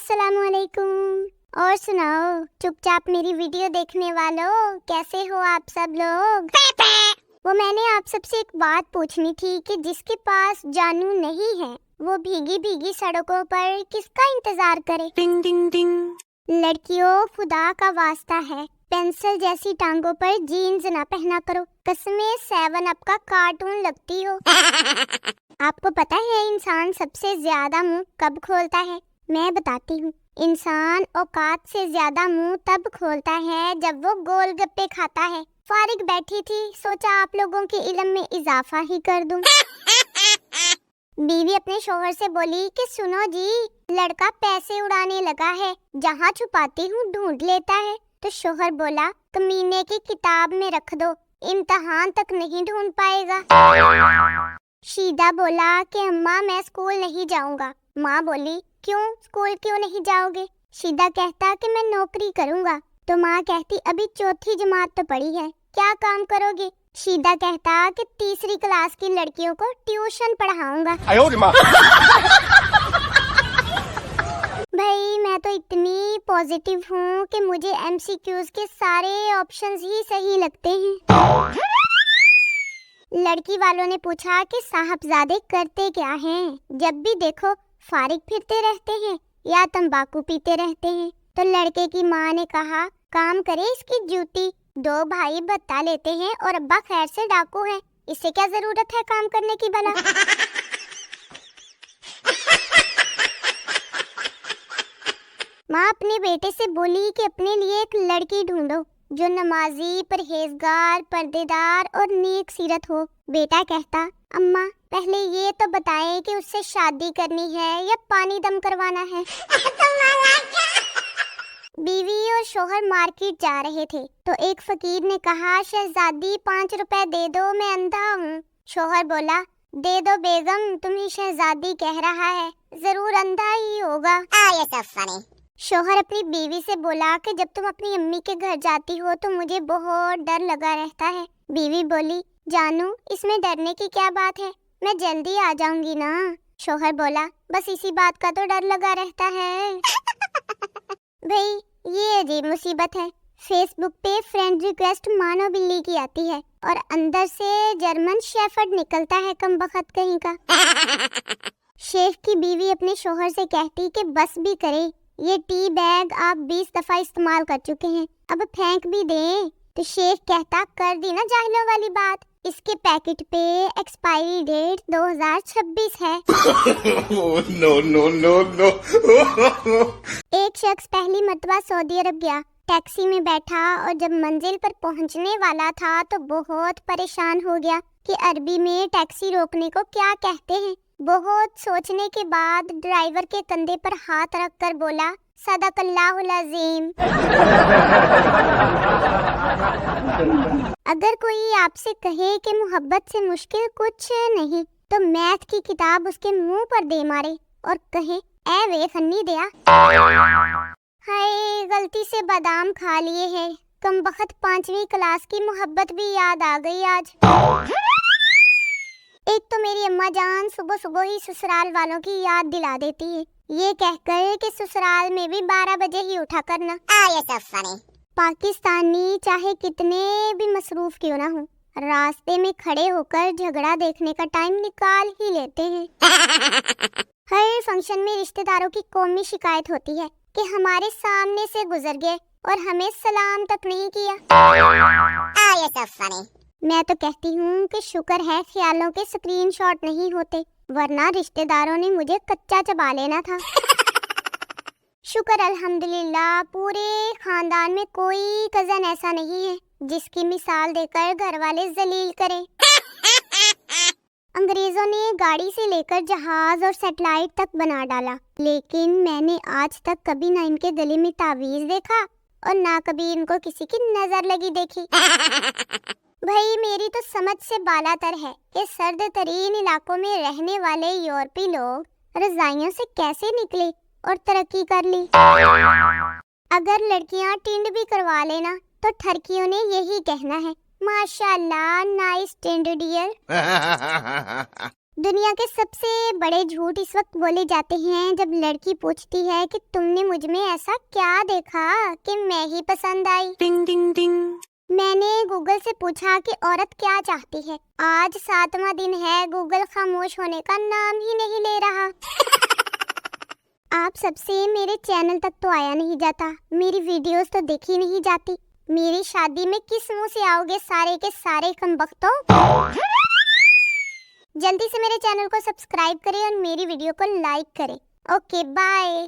अस्सलाम वालेकुम। और सुनाओ चुपचाप मेरी वीडियो देखने वालों, कैसे हो आप सब लोग? वो मैंने आप सबसे एक बात पूछनी थी कि जिसके पास जानू नहीं है वो भीगी भीगी सड़कों पर किसका इंतजार करे? टिंग टिंग टिंग। लड़कियों, खुदा का वास्ता है, पेंसिल जैसी टांगों पर जीन्स ना पहना करो, कसमें 7 अप का कार्टून लगती हो। आपको पता है इंसान सबसे ज्यादा मुंह कब खोलता है? मैं बताती हूँ। इंसान औकात से ज्यादा मुंह तब खोलता है जब वो गोलगप्पे खाता है। फारिग बैठी थी, सोचा आप लोगों के इल्म में इजाफा ही कर दूं। बीवी अपने शोहर से बोली कि सुनो जी, लड़का पैसे उड़ाने लगा है, जहाँ छुपाती हूँ ढूंढ लेता है। तो शोहर बोला, कमीने की किताब में रख दो, इम्तिहान तक नहीं ढूंढ पाएगा। शीदा बोला कि अम्मा मैं स्कूल नहीं जाऊंगा। माँ बोली, क्यों स्कूल क्यों नहीं जाओगे? शीदा कहता कि मैं नौकरी करूंगा। तो माँ कहती अभी 4थी जमात तो पढ़ी है, क्या काम करोगे? शीदा कहता कि 3री क्लास की लड़कियों को ट्यूशन पढ़ाऊंगा। भाई मैं तो इतनी पॉजिटिव हूँ कि मुझे MCQs के सारे ऑप्शंस ही सही लगते हैं। लड़की वालों ने पूछा कि साहबजादे करते क्या हैं? जब भी देखो फारिग फिरते रहते हैं या तंबाकू पीते रहते हैं। तो लड़के की माँ ने कहा, काम करे इसकी जूती, 2 भाई भत्ता लेते हैं और अब्बा खैर से डाकू हैं, इससे क्या जरूरत है काम करने की भला? माँ अपने बेटे से बोली कि अपने लिए एक लड़की ढूंढो जो नमाजी, परहेजगार, पर्देदार और नेक सीरत हो। बेटा कहता, अम्मा पहले ये तो बताएं कि उससे शादी करनी है या पानी दम करवाना है। बीवी और शोहर मार्केट जा रहे थे तो एक फकीर ने कहा, शहजादी 5 रुपए दे दो, मैं अंधा हूँ। शोहर बोला, दे दो बेगम, तुम्हें शहजादी कह रहा है, जरूर अंधा ही होगा। शोहर अपनी बीवी से बोला कि जब तुम अपनी अम्मी के घर जाती हो तो मुझे बहुत डर लगा रहता है। बीवी बोली, जानू इसमें डरने की क्या बात है, मैं जल्दी आ जाऊंगी ना। शोहर बोला, बस इसी बात का तो डर लगा रहता है। भाई ये अजीब मुसीबत है, फेसबुक पे फ्रेंड रिक्वेस्ट मानो बिल्ली की आती है और अंदर से जर्मन शेफर्ड निकलता है कमबख्त कहीं का। शेख की बीवी अपने शोहर से कहती कि बस भी करे, ये टी बैग आप 20 दफा इस्तेमाल कर चुके हैं, अब फेंक भी दें। तो शेख कहता, कर दी ना जाहिलों वाली बात, इसके पैकेट पे एक्सपायरी डेट 2026 है। No no no no. एक शख्स पहली मर्तबा सऊदी अरब गया, टैक्सी में बैठा और जब मंजिल पर पहुंचने वाला था तो बहुत परेशान हो गया कि अरबी में टैक्सी रोकने को क्या कहते हैं। बहुत सोचने के बाद ड्राइवर के कंधे पर हाथ रखकर बोला, सदकल्लाहुल अज़ीम। अगर कोई आपसे कहे कि मोहब्बत से मुश्किल कुछ नहीं तो मैथ की किताब उसके मुंह पर दे मारे और कहे, ए वे फन्नी दिया, हाय गलती से बादाम खा लिए हैं, कमबख्त 5वीं क्लास की मोहब्बत भी याद आ गई आज। एक तो मेरी अम्मा जान सुबह सुबह ही ससुराल वालों की याद दिला देती है, ये कहकर कि ससुराल में भी 12 बजे ही उठा करना। पाकिस्तानी चाहे कितने भी मसरूफ क्यों ना हो, रास्ते में खड़े होकर झगड़ा देखने का टाइम निकाल ही लेते हैं। हर फंक्शन में रिश्तेदारों की कौमी शिकायत होती है कि हमारे सामने से गुजर गए और हमें सलाम तक नहीं किया। मैं तो कहती हूँ कि शुक्र है ख्यालों के स्क्रीनशॉट नहीं होते, वरना रिश्तेदारों ने मुझे कच्चा चबा लेना था। शुक्र अल्हम्दुलिल्लाह पूरे खानदान में कोई कजन ऐसा नहीं है जिसकी मिसाल देकर घर वाले जलील करें। अंग्रेजों ने गाड़ी से लेकर जहाज और सैटेलाइट तक बना डाला, लेकिन मैंने आज तक कभी ना इनके गले में तावीज देखा और ना कभी इनको किसी की नजर लगी देखी। भाई मेरी तो समझ से बालातर है कि सर्द तरीन इलाकों में रहने वाले यूरोपीय लोग रजाइयों से कैसे निकले और तरक्की कर ली। अगर लड़कियां टिंड भी करवा लेना तो ठरकियों ने यही कहना है, माशाल्लाह नाइस टिंड डियर। दुनिया के सबसे बड़े झूठ इस वक्त बोले जाते हैं जब लड़की पूछती है कि तुमने मुझ में ऐसा क्या देखा कि मैं ही पसंद आई। टिंग टिंग टिंग। मैंने गूगल से पूछा कि औरत क्या चाहती है। आज 7वां दिन है, गूगल खामोश होने का नाम ही नहीं ले रहा। आप सबसे मेरे चैनल तक तो आया नहीं जाता, मेरी वीडियोस तो देखी नहीं जाती। मेरी शादी में किस मुंह से आओगे सारे के सारे कमबख्तों। जल्दी से मेरे चैनल को सब्सक्राइब करें और मेरी वीडियो को लाइक करें। Okay bye.